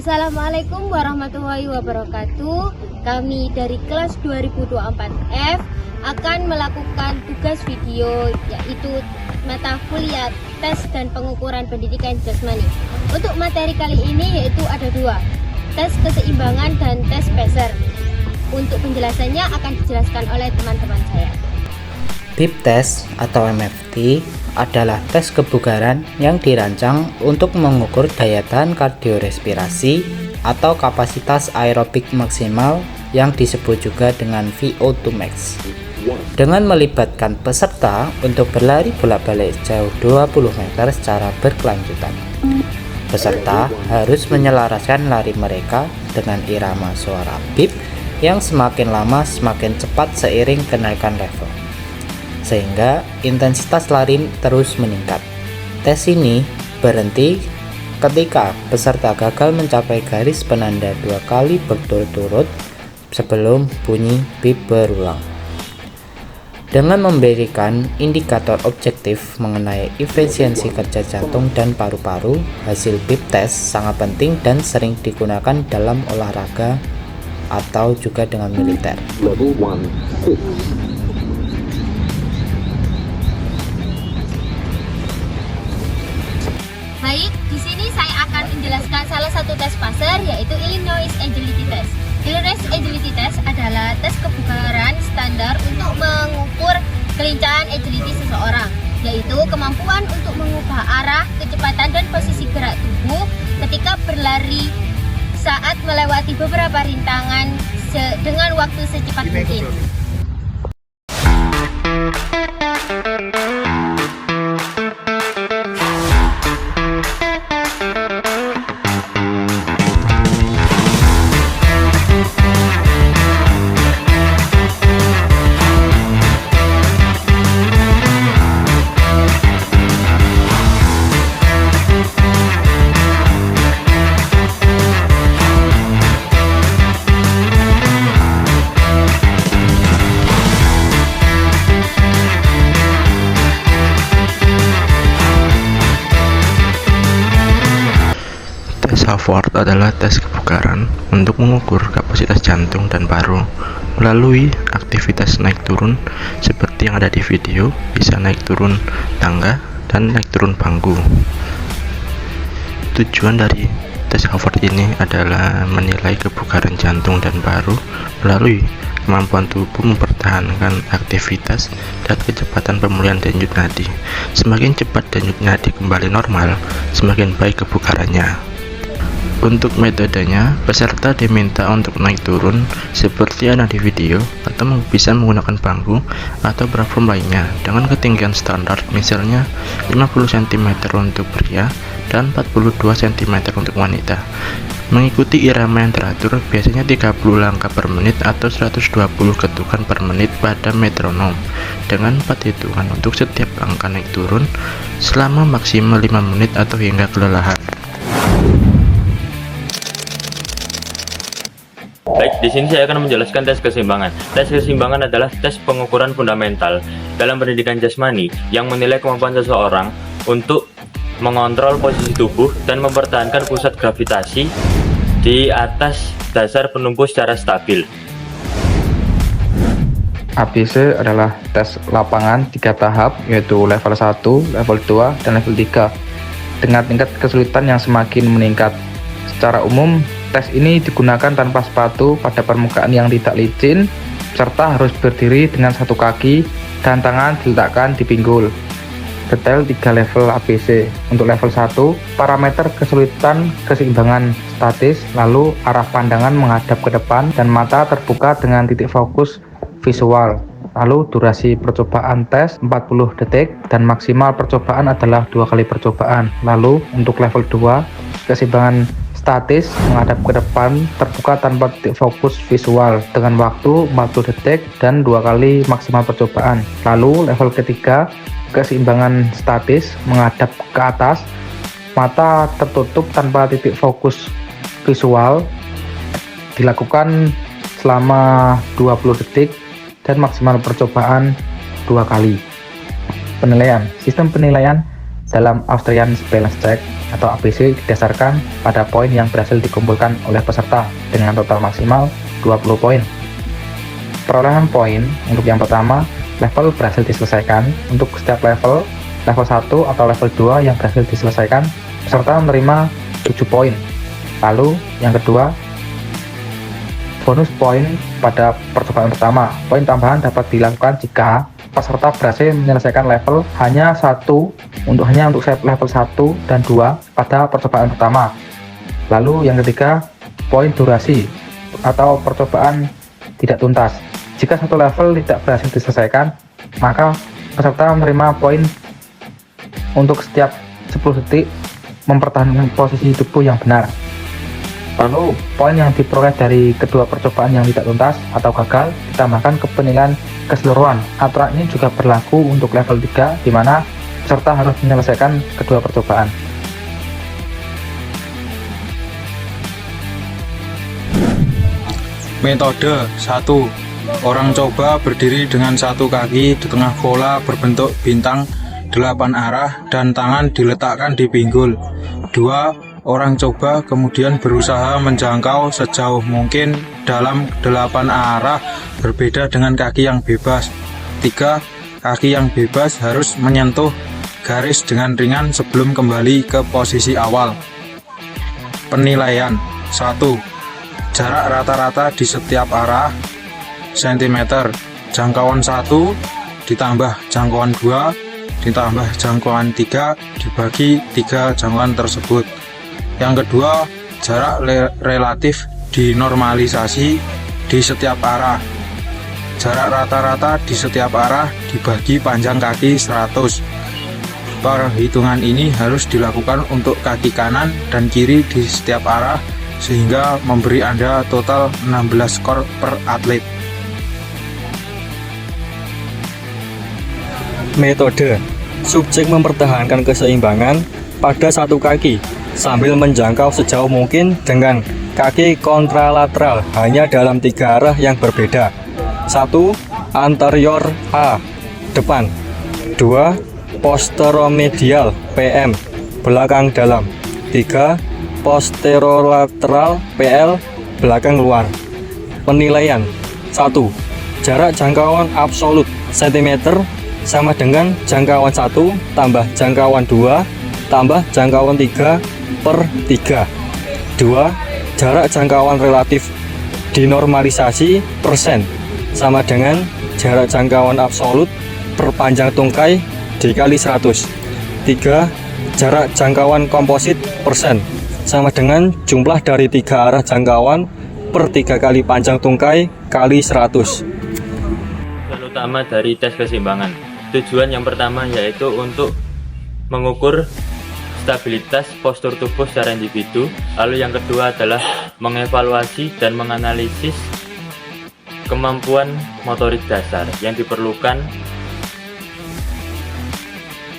Assalamualaikum warahmatullahi wabarakatuh. Kami dari kelas 2024F akan melakukan tugas video, yaitu mata kuliah tes dan pengukuran pendidikan jasmani. Untuk materi kali ini yaitu ada dua, tes keseimbangan dan tes PESER. Untuk penjelasannya akan dijelaskan oleh teman-teman saya. BIP test atau MFT adalah tes kebugaran yang dirancang untuk mengukur daya tahan kardiorespirasi atau kapasitas aerobik maksimal yang disebut juga dengan VO2 max. Dengan melibatkan peserta untuk berlari bolak-balik jauh 20 meter secara berkelanjutan. Peserta harus menyelaraskan lari mereka dengan irama suara BIP yang semakin lama semakin cepat seiring kenaikan level, sehingga intensitas lari terus meningkat. Tes ini berhenti ketika peserta gagal mencapai garis penanda 2 kali berturut-turut sebelum bunyi BIP berulang. Dengan memberikan indikator objektif mengenai efisiensi kerja jantung dan paru-paru, hasil BIP test sangat penting dan sering digunakan dalam olahraga atau juga dengan militer. Baik, di sini saya akan menjelaskan salah satu tes PESER, yaitu Illinois Agility Test. Illinois Agility Test adalah tes kebugaran standar untuk mengukur kelincahan agility seseorang, yaitu kemampuan untuk mengubah arah, kecepatan, dan posisi gerak tubuh ketika berlari saat melewati beberapa rintangan dengan waktu secepat mungkin. Havard adalah tes kebugaran untuk mengukur kapasitas jantung dan paru melalui aktivitas naik turun seperti yang ada di video, bisa naik turun tangga dan naik turun bangku. Tujuan dari tes Havard ini adalah menilai kebugaran jantung dan paru melalui kemampuan tubuh mempertahankan aktivitas dan kecepatan pemulihan denyut nadi. Semakin cepat denyut nadi kembali normal, semakin baik kebugarannya. Untuk metodenya, peserta diminta untuk naik turun seperti ada di video, atau bisa menggunakan bangku atau platform lainnya dengan ketinggian standar, misalnya 50 cm untuk pria dan 42 cm untuk wanita. Mengikuti irama yang teratur, biasanya 30 langkah per menit atau 120 ketukan per menit pada metronom, dengan 4 hitungan untuk setiap langkah naik turun selama maksimal 5 menit atau hingga kelelahan. Baik, di sini saya akan menjelaskan tes keseimbangan. Tes keseimbangan adalah tes pengukuran fundamental dalam pendidikan jasmani yang menilai kemampuan seseorang untuk mengontrol posisi tubuh dan mempertahankan pusat gravitasi di atas dasar penumpu secara stabil. ABC adalah tes lapangan 3 tahap, yaitu level 1, level 2, dan level 3, dengan tingkat kesulitan yang semakin meningkat. Secara umum, tes ini digunakan tanpa sepatu pada permukaan yang tidak licin. Peserta harus berdiri dengan satu kaki dan tangan diletakkan di pinggul. Detail 3 level ABC. Untuk level 1, parameter kesulitan keseimbangan statis, lalu arah pandangan menghadap ke depan dan mata terbuka dengan titik fokus visual. Lalu durasi percobaan tes 40 detik dan maksimal percobaan adalah 2 kali percobaan. Lalu untuk level 2, keseimbangan statis menghadap ke depan terbuka tanpa titik fokus visual dengan waktu 40 detik dan 2 kali maksimal percobaan. Lalu level ketiga, keseimbangan statis menghadap ke atas, mata tertutup tanpa titik fokus visual, dilakukan selama 20 detik dan maksimal percobaan 2 kali. Penilaian. Sistem penilaian dalam Austrian Balance Check atau ABC didasarkan pada poin yang berhasil dikumpulkan oleh peserta dengan total maksimal 20 poin. Perolehan poin untuk yang pertama, level berhasil diselesaikan. Untuk setiap level 1 atau level 2 yang berhasil diselesaikan, peserta menerima 7 poin. Lalu yang kedua, bonus poin pada percobaan pertama. Poin tambahan dapat dilakukan jika peserta berhasil menyelesaikan level hanya untuk level 1 dan 2 pada percobaan pertama. Lalu yang ketiga, poin durasi atau percobaan tidak tuntas. Jika satu level tidak berhasil diselesaikan, maka peserta menerima poin untuk setiap 10 detik mempertahankan posisi tubuh yang benar. Lalu poin yang diperoleh dari kedua percobaan yang tidak tuntas atau gagal ditambahkan ke penilaian keseluruhan. Aturan ini juga berlaku untuk level 3, di mana peserta harus menyelesaikan kedua percobaan. Metode 1. Orang coba berdiri dengan satu kaki di tengah bola berbentuk bintang 8 arah dan tangan diletakkan di pinggul. 2. Orang coba kemudian berusaha menjangkau sejauh mungkin dalam 8 arah berbeda dengan kaki yang bebas. 3. Kaki yang bebas harus menyentuh garis dengan ringan sebelum kembali ke posisi awal. Penilaian 1. Jarak rata-rata di setiap arah cm. Jangkauan 1 ditambah jangkauan 2 ditambah jangkauan 3 dibagi 3 jangkauan tersebut. Yang kedua, jarak relatif dinormalisasi di setiap arah. Jarak rata-rata di setiap arah dibagi panjang kaki 100. Perhitungan ini harus dilakukan untuk kaki kanan dan kiri di setiap arah sehingga memberi Anda total 16 skor per atlet. Metode subjek mempertahankan keseimbangan pada satu kaki sambil menjangkau sejauh mungkin dengan kaki kontralateral hanya dalam 3 arah yang berbeda. 1. Anterior A, depan. 2. Posteromedial PM, belakang dalam. 3. Posterolateral PL, belakang luar. Penilaian 1. Jarak jangkauan absolut cm sama dengan jangkauan 1 tambah jangkauan 2 tambah jangkauan 3 per 3. 2. Jarak jangkauan relatif dinormalisasi persen sama dengan jarak jangkauan absolut per panjang tungkai dikali 100. 3. Jarak jangkauan komposit persen sama dengan jumlah dari 3 arah jangkauan per 3 kali panjang tungkai kali 100. Tujuan utama dari tes keseimbangan. Tujuan yang pertama yaitu untuk mengukur stabilitas postur tubuh secara individu. Lalu yang kedua adalah mengevaluasi dan menganalisis kemampuan motorik dasar yang diperlukan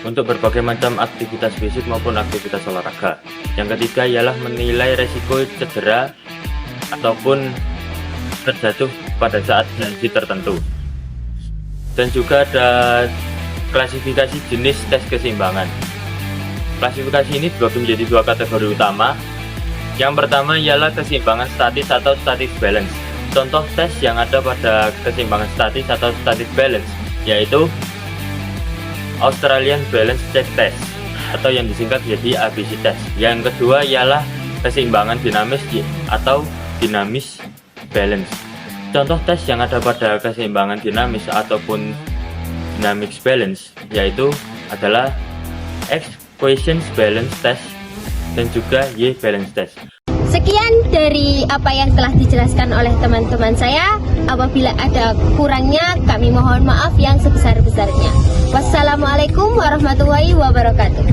untuk berbagai macam aktivitas fisik maupun aktivitas olahraga. Yang ketiga ialah menilai resiko cedera ataupun terjatuh pada saat kondisi tertentu. Dan juga ada klasifikasi jenis tes keseimbangan. Klasifikasi ini dibagi menjadi 2 kategori utama. Yang pertama ialah keseimbangan statis atau static balance. Contoh tes yang ada pada keseimbangan statis atau static balance yaitu Australian Balance Check Test atau yang disingkat jadi ABC test. Yang kedua ialah keseimbangan dinamis atau dynamic balance. Contoh tes yang ada pada keseimbangan dinamis ataupun dynamic balance yaitu adalah Equations Balance Test dan juga Y Balance Test. Sekian dari apa yang telah dijelaskan oleh teman-teman saya. Apabila ada kurangnya, kami mohon maaf yang sebesar-besarnya. Wassalamualaikum warahmatullahi wabarakatuh.